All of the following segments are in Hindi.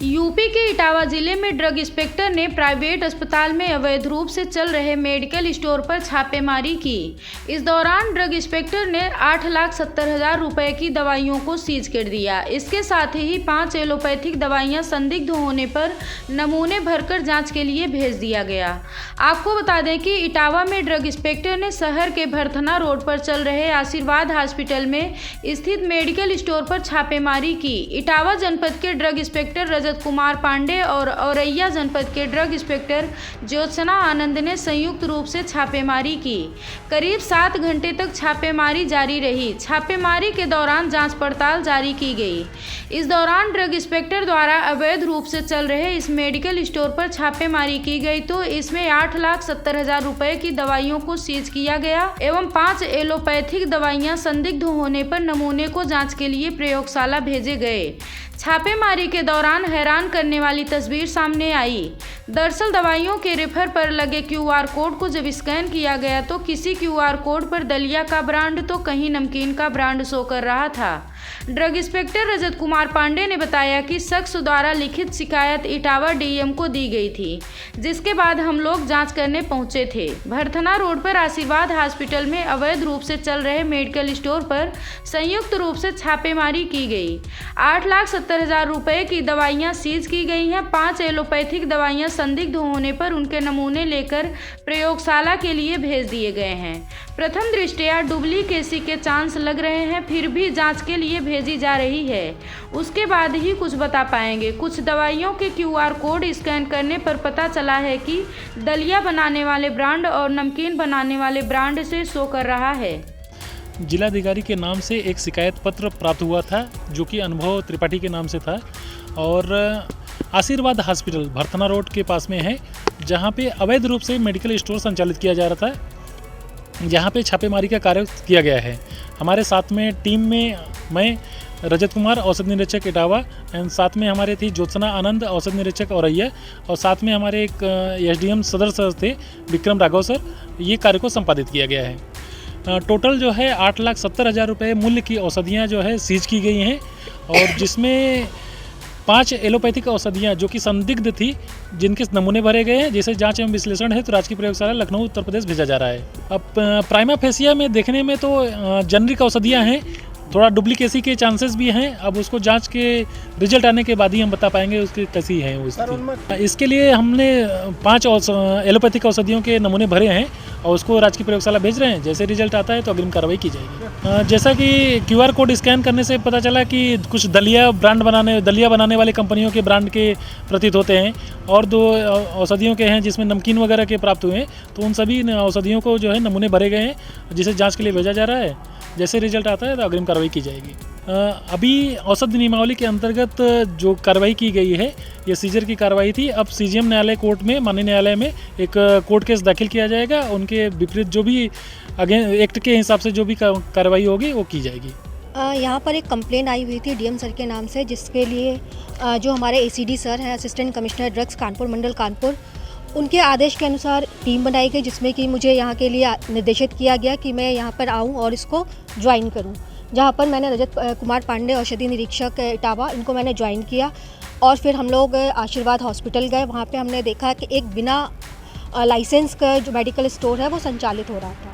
यूपी के इटावा जिले में ड्रग इंस्पेक्टर ने प्राइवेट अस्पताल में अवैध रूप से चल रहे मेडिकल स्टोर पर छापेमारी की। इस दौरान ड्रग इंस्पेक्टर ने 8,70,000 रुपए की दवाइयों को सीज कर दिया। इसके साथ ही 5 एलोपैथिक दवाइयां संदिग्ध होने पर नमूने भरकर जांच के लिए भेज दिया गया। आपको बता दें कि इटावा में ड्रग इंस्पेक्टर ने शहर के भरथना रोड पर चल रहे आशीर्वाद हॉस्पिटल में स्थित मेडिकल स्टोर पर छापेमारी की। इटावा जनपद के ड्रग इंस्पेक्टर रजत कुमार पांडे और औरैया जनपद के ड्रग इंस्पेक्टर ज्योत्सना आनंद ने संयुक्त रूप से छापेमारी की। करीब 7 घंटे तक छापेमारी जारी रही। छापेमारी के दौरान जांच पड़ताल जारी की गई। इस दौरान ड्रग इंस्पेक्टर द्वारा अवैध रूप से चल रहे इस मेडिकल स्टोर पर छापेमारी की गई तो इसमें 8,70,000 रुपए की दवाइयों को सीज किया गया एवं 5 एलोपैथिक दवाइयां संदिग्ध होने पर नमूने को जांच के लिए प्रयोगशाला भेजे गए। छापेमारी के दौरान हैरान करने वाली तस्वीर सामने आई। दरअसल दवाइयों के रेफर पर लगे QR कोड को जब स्कैन किया गया तो किसी QR कोड पर दलिया का ब्रांड तो कहीं नमकीन का ब्रांड शो कर रहा था। ड्रग इंस्पेक्टर रजत कुमार पांडे ने बताया कि शख्स द्वारा लिखित शिकायत इटावा DM को दी गई थी, जिसके बाद हम लोग जांच करने पहुंचे थे। भरथना रोड पर आशीर्वाद हॉस्पिटल में अवैध रूप से चल रहे मेडिकल स्टोर पर संयुक्त रूप से छापेमारी की गई। 8,70,000 रुपए की दवाइयां सीज की गई हैं। 5 एलोपैथिक दवाइयां संदिग्ध होने पर उनके नमूने लेकर प्रयोगशाला के लिए भेज दिए गए हैं। प्रथम दृष्टया डुप्लीकेसी के चांस लग रहे हैं, फिर भी जांच के लिए भेजी जा रही है। उसके बाद ही कुछ बता पाएंगे। कुछ दवाइयों के QR कोड स्कैन करने पर पता चला है कि दलिया बनाने वाले ब्रांड और नमकीन बनाने वाले ब्रांड से शो कर रहा है। जिलाधिकारी के नाम से एक शिकायत पत्र प्राप्त हुआ था जो कि अनुभव त्रिपाठी के नाम से था और आशीर्वाद हॉस्पिटल भरथना रोड के पास में है, जहां पे अवैध रूप से मेडिकल स्टोर संचालित किया जा रहा था। जहां पे छापेमारी का कार्य किया गया है। हमारे साथ में टीम में मैं रजत कुमार औषध निरीक्षक इटावा एंड साथ में हमारे थी ज्योत्सना आनंद औषध निरीक्षक औरैया और साथ में हमारे एक SDM सदर सर थे विक्रम राघव सर। ये कार्य को संपादित किया गया है। टोटल जो है 8,70,000 रुपये मूल्य की औषधियाँ जो है सीज की गई हैं और जिसमें 5 एलोपैथिक औषधियाँ जो कि संदिग्ध थी, जिनके नमूने भरे गए हैं, जैसे जांच एवं विश्लेषण है तो राजकीय प्रयोगशाला लखनऊ उत्तर प्रदेश भेजा जा रहा है। अब प्राइमा फेसिया में देखने में तो जेनरिक औषधियाँ हैं, थोड़ा डुप्लीकेसी के चांसेस भी हैं। अब उसको जांच के रिजल्ट आने के बाद ही हम बता पाएंगे उसकी कैसी है वो स्थिति। इसके लिए हमने 5 एलोपैथिक औषधियों के नमूने भरे हैं और उसको राजकीय प्रयोगशाला भेज रहे हैं। जैसे रिजल्ट आता है तो अग्रिम कार्रवाई की जाएगी। जैसा कि QR कोड स्कैन करने से पता चला कि कुछ दलिया बनाने वाली कंपनियों के ब्रांड के प्रतीत होते हैं और 2 औषधियों के हैं जिसमें नमकीन वगैरह के प्राप्त हुए हैं, तो उन सभी औषधियों को जो है नमूने भरे गए हैं जिसे जाँच के लिए भेजा जा रहा है। जैसे रिजल्ट आता है तो अग्रिम कार्रवाई की जाएगी। अभी औषध नियमावली के अंतर्गत जो कार्रवाई की गई है ये सीजर की कार्रवाई थी। अब CGM न्यायालय कोर्ट में माननीय न्यायालय में एक कोर्ट केस दाखिल किया जाएगा। उनके विपरीत जो भी एक्ट के हिसाब से जो भी कार्रवाई होगी वो की जाएगी। यहाँ पर एक कंप्लेन आई हुई थी DM सर के नाम से, जिसके लिए जो हमारे ACD सर हैं, असिस्टेंट कमिश्नर ड्रग्स कानपुर मंडल कानपुर, उनके आदेश के अनुसार टीम बनाई गई जिसमें कि मुझे यहाँ के लिए निर्देशित किया गया कि मैं यहाँ पर आऊँ और इसको ज्वाइन करूँ। जहाँ पर मैंने रजत कुमार पांडे औषधि निरीक्षक इटावा, इनको मैंने ज्वाइन किया और फिर हम लोग आशीर्वाद हॉस्पिटल गए। वहाँ पे हमने देखा कि एक बिना लाइसेंस का जो मेडिकल स्टोर है वो संचालित हो रहा था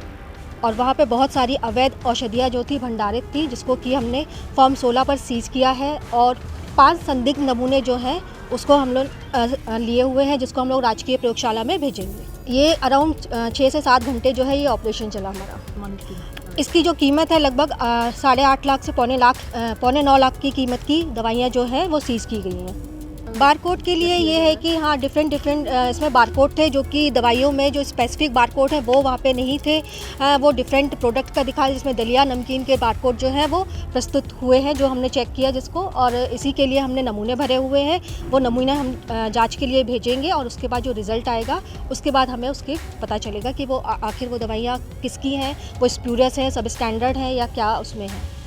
और वहाँ पे बहुत सारी अवैध औषधियाँ जो थी भंडारित थी, जिसको कि हमने फॉर्म 16 पर सीज किया है और 5 संदिग्ध नमूने जो हैं उसको हम लोग लिए हुए हैं, जिसको हम लोग राजकीय प्रयोगशाला में भेजेंगे। ये अराउंड 6 से 7 घंटे जो है ये ऑपरेशन चला हमारा। इसकी जो कीमत है लगभग 8.5 लाख से पौने 9 लाख की कीमत की दवाइयाँ जो है वो सीज की गई हैं। बारकोड के लिए ये है कि हाँ डिफरेंट इसमें बारकोड थे, जो कि दवाइयों में जो स्पेसिफिक बारकोड है वो वहाँ पे नहीं थे। वो डिफरेंट प्रोडक्ट का दिखा, जिसमें दलिया नमकीन के बारकोड जो है वो प्रस्तुत हुए हैं, जो हमने चेक किया जिसको, और इसी के लिए हमने नमूने भरे हुए हैं। वो नमूने हम जांच के लिए भेजेंगे और उसके बाद जो रिज़ल्ट आएगा उसके बाद हमें उसके पता चलेगा कि वो आखिर वो दवाइयाँ किसकी हैं, वो स्प्यूरियस हैं, सब स्टैंडर्ड हैं या क्या उसमें है।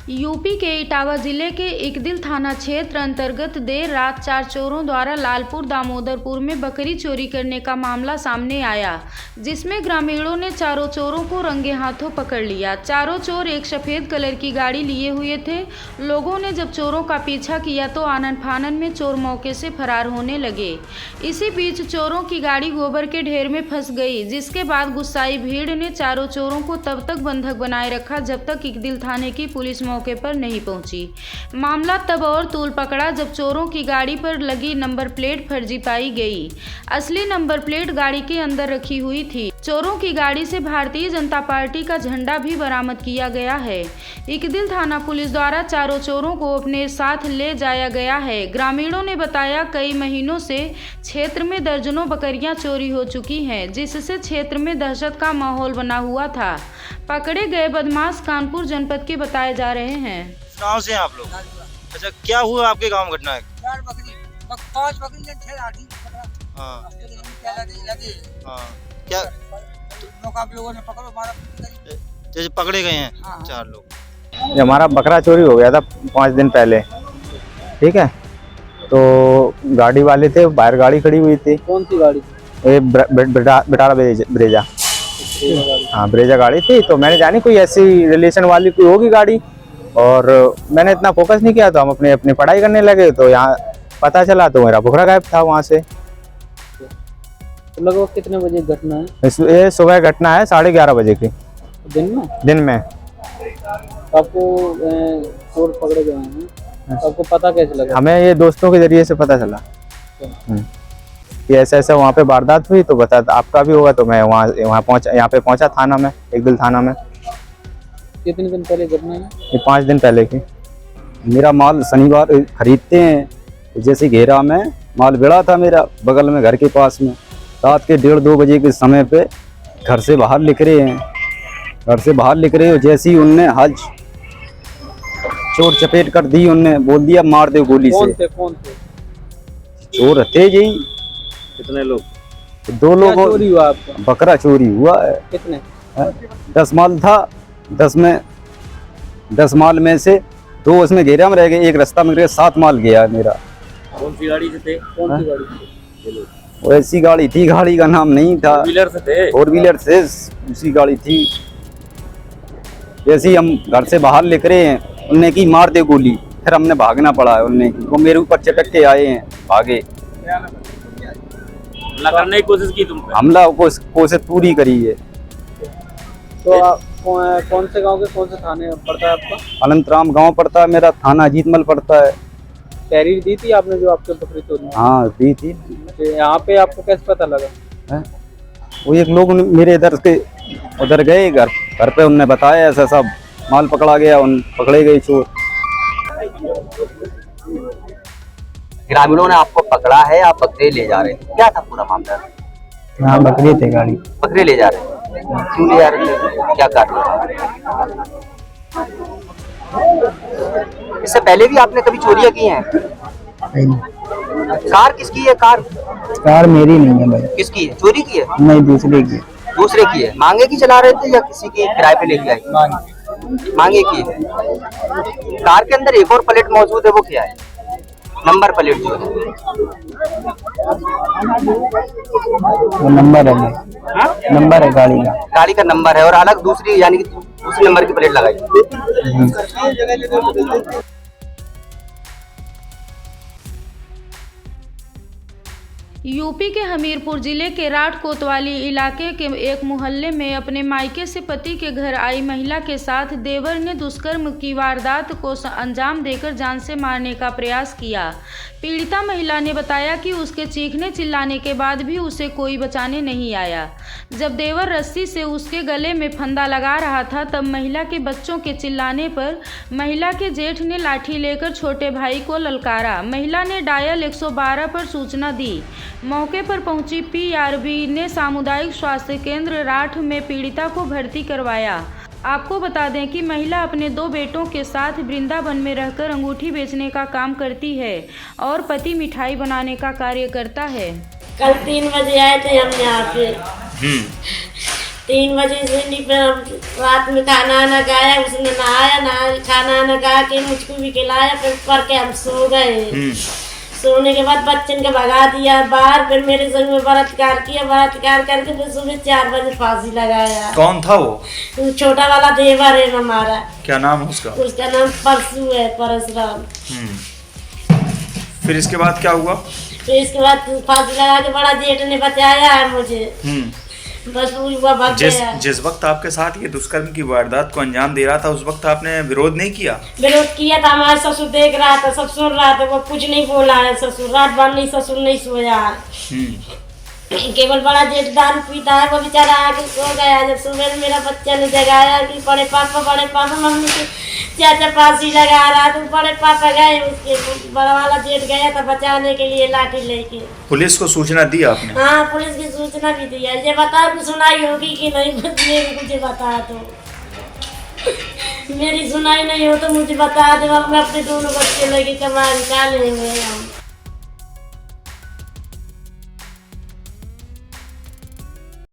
यूपी के इटावा जिले के इकदिल थाना क्षेत्र अंतर्गत देर रात 4 चोरों द्वारा लालपुर दामोदरपुर में बकरी चोरी करने का मामला सामने आया, जिसमें ग्रामीणों ने चारों चोरों को रंगे हाथों पकड़ लिया। चारों चोर एक सफ़ेद कलर की गाड़ी लिए हुए थे। लोगों ने जब चोरों का पीछा किया तो आनन फानन में चोर मौके से फरार होने लगे। इसी बीच चोरों की गाड़ी गोबर के ढेर में फंस गई, जिसके बाद गुस्साई भीड़ ने चारों चोरों को तब तक बंधक बनाए रखा जब तक इकदिल थाने की पुलिस मौके पर नहीं पहुंची। मामला तब और तूल पकड़ा जब चोरों की गाड़ी पर लगी नंबर प्लेट फर्जी पाई गई। असली नंबर प्लेट गाड़ी के अंदर रखी हुई थी। चोरों की गाड़ी से भारतीय जनता पार्टी का झंडा भी बरामद किया गया है। इकदिल थाना पुलिस द्वारा चारों चोरों को अपने साथ ले जाया गया है। ग्रामीणों ने बताया कई महीनों से क्षेत्र में दर्जनों बकरियां चोरी हो चुकी हैं, जिससे क्षेत्र में दहशत का माहौल बना हुआ था। पकड़े गए बदमाश कानपुर जनपद के बताए जा रहे हैं। गाँव से हैं आप लोग? अच्छा, क्या हुआ आपके गाँव में घटना है? 4 बकरी, 5 बकरी 6 आठी। हाँ लगे हाँ, क्या मौका आप लोगों ने पकड़ो, मारा जैसे पकड़े गए हैं हाँ। 4 लोग? ये हमारा बकरा चोरी हो गया था 5 दिन पहले, ठीक है। तो गाड़ी वाले थे, बाहर गाड़ी खड़ी हुई थी। कौन सी गाड़ी? ये बिटारा ब्रेजा, हाँ ब्रेजा गाड़ी थी। तो मैंने जानी कोई ऐसी रिलेशन वाली कोई होगी गाड़ी, और मैंने इतना फोकस नहीं किया। तो हम अपनी पढ़ाई करने लगे, तो यहाँ पता चला तो मेरा बकरा गायब था वहाँ से। तो लगभग कितने बजे घटना है? ये सुबह घटना है 11:30 बजे की, दिन में। आपको चोर पकड़े गए हैं, आपको पता कैसे लगा? हमें ये दोस्तों के जरिए से पता चला कि ऐसा वहाँ पे वारदात हुई। तो बता आपका भी होगा, तो मैं यहाँ पहुँचा थाना में, इकदिल थाना में। कितने दिन पहले घटना है? ये 5 दिन पहले की। मेरा माल शनिवार खरीदते हैं, जैसे घेरा में माल बिड़ा था मेरा बगल में घर के पास में। रात के 1:30-2 बजे के समय पे घर से बाहर निकले हैं। जैसे ही उनने हज चोर चपेट कर दी, उनने बोल दिया मार दे गोली से। कौन थे? चोर थे जी। कितने लोग? 2 लोग। चोरी हुआ आपका? बकरा चोरी हुआ है। कितने? 10 माल था। 10 माल में से 2 उसमें घेरा में रह गए, एक रास्ता में रह गया, 7 माल गया मेरा। कौन सी गाड़ी से थे? कौन सी गाड़ी से? वो ऐसी गाड़ी थी, गाड़ी का नाम नहीं था। 4 व्हीलर से उसी गाड़ी थी। जैसे ही हम घर से बाहर निकल रहे हैं, उनने की मार दे गोली। फिर हमने भागना पड़ा है। उनने की वो मेरे ऊपर चटक के आए हैं, भागे। हमला करने की कोशिश की तुमने? हमला कोशिश पूरी करी है। तो आप कौन से गांव के कौन से थाने पड़ता है आपका? अनंतराम गांव पड़ता है मेरा, थाना अजीतमल पड़ता है। तहरीर दी थी आपने जो आपके बकरी चोरी? हाँ दी थी। यहाँ पे आपको कैसे पता लगा? है? वो एक लोग मेरे उधर गए घर पे, उनने बताया ऐसा सब माल पकड़ा गया, पकड़े गए चोर। ग्रामीणों ने आपको पकड़ा है, आप बकरे ले जा रहे हैं, क्या था पूरा मामला? हाँ बकरी थे गाड़ी। बकरे ले जा रहे हैं, क्यों ले जा रहे थे, क्या कारण? इससे पहले भी आपने कभी चोरियां की हैं? कार किसकी है? कार मेरी नहीं है भाई। किसकी है? चोरी की है? नहीं, दूसरे की। दूसरे की है। मांगे की चला रहे थे या किसी की किराए पे लेके आए? मांगे की है। कार के अंदर एक और प्लेट मौजूद है, वो क्या है? नंबर प्लेट जो है, वो नंबर है, नंबर है गाड़ी का नंबर है, और अलग दूसरी यानी कि दूसरे नंबर की प्लेट लगाई। यूपी के हमीरपुर जिले के राठ कोतवाली इलाके के एक मोहल्ले में अपने मायके से पति के घर आई महिला के साथ देवर ने दुष्कर्म की वारदात को अंजाम देकर जान से मारने का प्रयास किया। पीड़िता महिला ने बताया कि उसके चीखने चिल्लाने के बाद भी उसे कोई बचाने नहीं आया। जब देवर रस्सी से उसके गले में फंदा लगा रहा था, तब महिला के बच्चों के चिल्लाने पर महिला के जेठ ने लाठी लेकर छोटे भाई को ललकारा। महिला ने डायल 112 पर सूचना दी। मौके पर पहुंची पीआरबी ने सामुदायिक स्वास्थ्य केंद्र राठ में पीड़िता को भर्ती करवाया। आपको बता दें कि महिला अपने 2 बेटों के साथ वृंदावन में रहकर अंगूठी बेचने का काम करती है और पति मिठाई बनाने का कार्य करता है। कल 3 बजे आए थे हम यहाँ पे। 3 बजे से रात में खाना आना खाया, उसने नहाया, खाना आना खा के मुझको भी खिलाया, फिर पढ़ के हम सो गए। सोने के बाद बच्चन के भगा दिया बाहर, फिर मेरे संग में बलात्कार किया, बलात्कार करके फिर सुबह 4 बजे फांसी लगाया। कौन था वो? छोटा वाला देवर है हमारा। क्या नाम है उसका? उसका नाम परसू है, परशुराम। फिर इसके बाद क्या हुआ? फिर इसके बाद फांसी लगा के बड़ा जेठ ने बचाया है मुझे। बस हुआ भाग गया। जिस वक्त आपके साथ ये दुष्कर्म की वारदात को अंजाम दे रहा था, उस वक्त आपने विरोध नहीं किया? विरोध किया था, हमारे ससुर देख रहा था, सब सुन रहा था, वो कुछ नहीं बोला है ससुर। रात भर नहीं ससुर नहीं सोया है। केवल बड़ा जेठ दारू पीता है, वो बेचारा आके सो गया। जब सुबह मेरा बच्चा ने जगाया कि बड़े पापा मम्मी के चाचा फांसी लगा रहा, तो बड़े पापा गए, उसके बड़ा वाला जेठ गया था बचाने के लिए लाठी लेके। पुलिस को सूचना दी आपने? हाँ, पुलिस की सूचना भी दी है। ये बता कि सुनाई होगी कि नहीं, मुझे बता दो। मेरी सुनाई नहीं हो तो मुझे बता दो, मैं अपने दोनों बच्चे लेके कमा निकाले हुए हम।